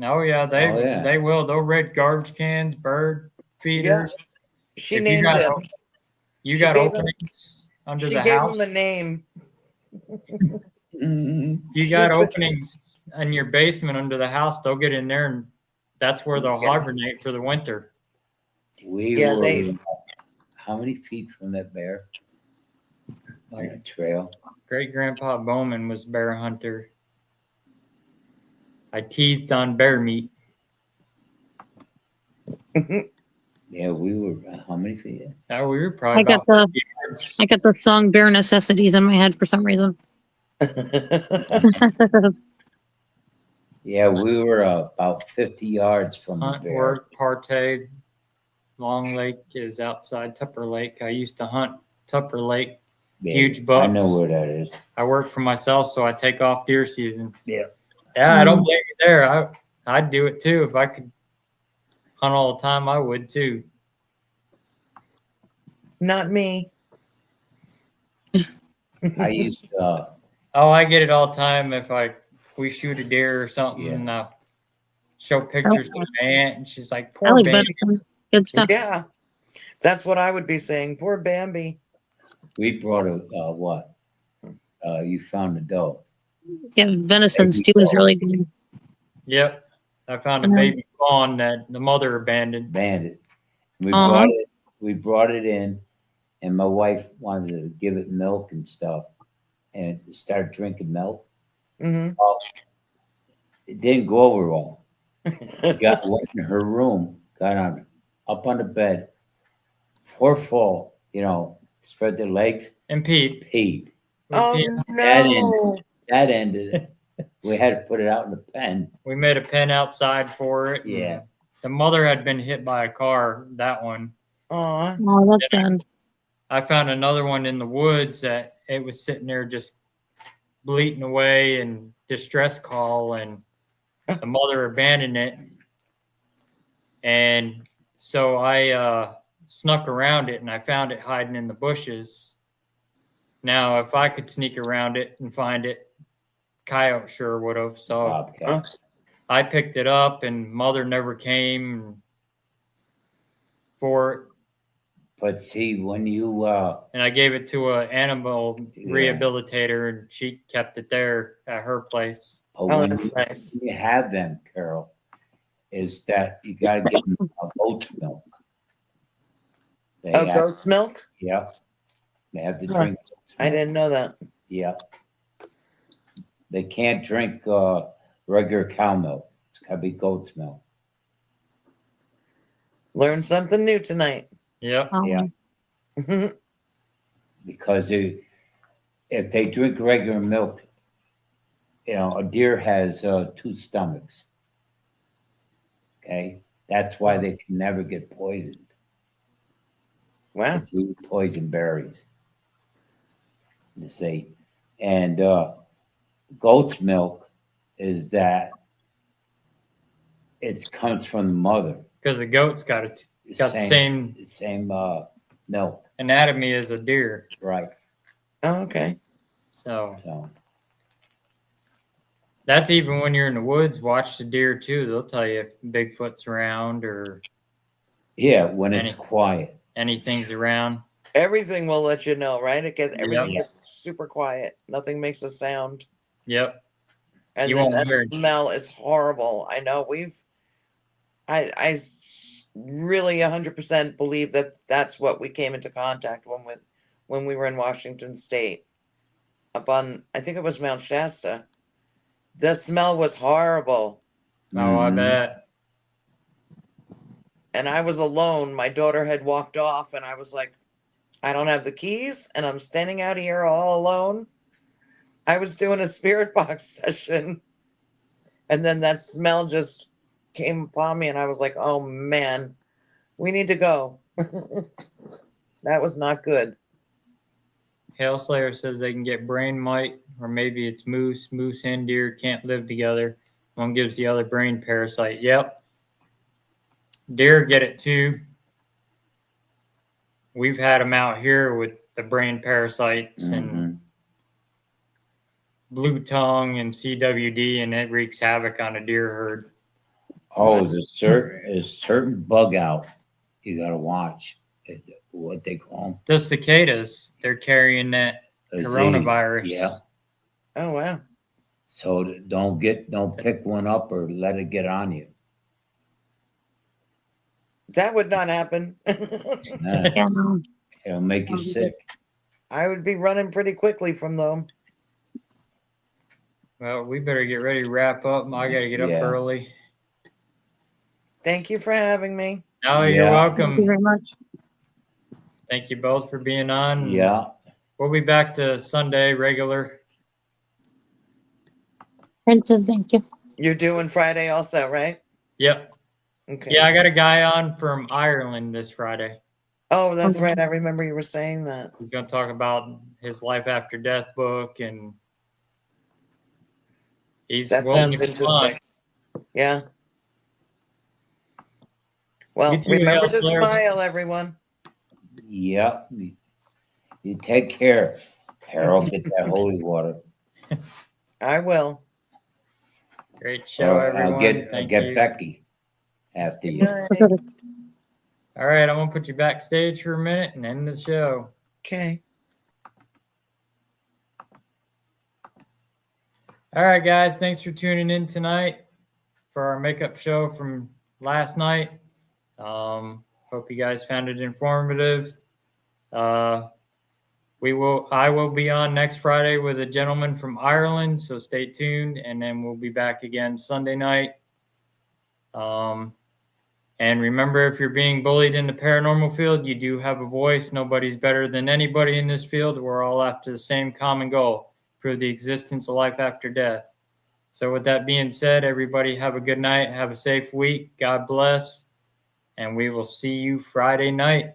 Oh, yeah, they Oh, yeah. they will. They'll raid garbage cans, bird feeders. She If you named got him. You She got gave him- openings under She the gave house. him a name. Mm-hmm. You got She's- openings in your basement under the house. They'll get in there, and that's where they'll Yeah. hibernate for the winter. We Yeah, were they- how many feet from that bear? On Like a trail. great grandpa Bowman was a bear hunter. I teethed on bear meat. Yeah, we were how many feet? We were probably I got about the 50 yards. I got the song "Bare Necessities" in my head for some reason. Yeah, we were about 50 yards from the Hunt, bear. work, partay. Long Lake is outside Tupper Lake. I used to hunt Tupper Lake. Yeah, huge I know bucks. where that is. I work for myself, so I take off deer season. Yeah. Yeah, I don't blame you there. I'd do it too if I could hunt all the time. I would too. Not me. I used to, Oh, I get it all the time. If we shoot a deer or something, Yeah. and I show pictures to my aunt, and she's like, I "Poor like baby." venison. Good stuff. Yeah, that's what I would be saying. Poor Bambi. we brought a what? You found a doe. Yeah, venison stew is really good. Yep, I found a Mhm. baby fawn that the mother abandoned. Bandit. We Aw. brought it in, and my wife wanted to give it milk and stuff, and start drinking milk. Hmm. It didn't go over well. Went in her room, got up on the bed, full, spread their legs, And Pete, peed. Oh That no! That ended it. We had to put it out in the pen. we made a pen outside for it. and Yeah. the mother had been hit by a car. That one. Aw. Oh, that's sad. I found another one in the woods that it was sitting there just bleating away and distress call, and the mother abandoned it. And so I snuck around it, and I found it hiding in the bushes. Now, if I could sneak around it and find it, coyote sure would have. So Bobcat. I picked it up, and mother never came for it. But see, when you And I gave it to an animal Yeah. rehabilitator, and she kept it there at her place. Oh, when that's nice. you have them, Carol, is that you got to get them a goat's milk. They Oh, have, goat's milk? yeah. They have to Huh. drink. goat's I milk. didn't know that. Yeah. They can't drink regular cow milk. It's got to be goat's milk. Learned something new tonight. Yep. Yeah. Because if they drink regular milk, a deer has 2 stomachs. Okay, that's why they can never get poisoned. Wow. If you eat poison berries. You see, and goat's milk is that it comes from the mother. Because the goat's got the same milk, anatomy as a deer. right? Oh, okay. So that's even when you're in the woods, watch the deer too. They'll tell you if Bigfoot's around or Yeah, when it's quiet. anything's around. Everything will let you know, right? Everything Yep. gets super quiet. Nothing makes a sound. Yep. And You then won't that hear it. smell is horrible. I know I really 100% believe that that's what we came into contact when we were in Washington State up on, I think it was Mount Shasta. The smell was horrible. Oh, I Mhm. bet. And I was alone. My daughter had walked off and I was like, I don't have the keys and I'm standing out here all alone. I was doing a spirit box session and then that smell just came upon me and I was like, oh man, we need to go. That was not good. Hail Slayer says they can get brain mite, or maybe it's moose. Moose and deer can't live together. One gives the other brain parasite. Yep. Deer get it too. We've had them out here with the brain parasites and Mhm. blue tongue and CWD, and it wreaks havoc on a deer herd. Oh, there's certain bug out you got to watch. Is what they call The cicadas, they're carrying that them. coronavirus. Yeah. Oh wow. So don't pick one up or let it get on you. That would not happen. Nah, Yeah, no. it'll make you sick. I would be running pretty quickly from them. Well, we better get ready to wrap up. I got to get up Yeah. early. Thank you for having me. Oh, Yeah. you're Thank you welcome. very much. Thank you both for being on. Yeah. We'll be back to Sunday regular. Princess, thank you. You're doing Friday also, right? Yep. Okay. Yeah, I got a guy on from Ireland this Friday. Oh, that's right. I remember you were saying that. He's going to talk about his Life After Death book, and he's That willing sounds to come on. interesting. Yeah. Well, You too, remember to Hail Slayer. smile, everyone. Yep. You take care. Harold, get that holy water. I will. Great show, everyone. I'll get Thank get you. Becky after Good you. night. All right, I'm going to put you backstage for a minute and end the show. Okay. All right, guys. Thanks for tuning in tonight for our makeup show from last night. Hope you guys found it informative. I will be on next Friday with a gentleman from Ireland, so stay tuned, and then we'll be back again Sunday night. And remember, if you're being bullied in the paranormal field, you do have a voice. Nobody's better than anybody in this field. We're all after the same common goal: prove the existence of life after death. So with that being said, everybody have a good night. Have a safe week. God bless. And we will see you Friday night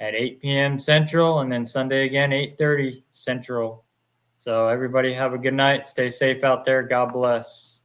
at 8 p.m. Central, and then Sunday again, 8:30 Central. So everybody have a good night. Stay safe out there. God bless.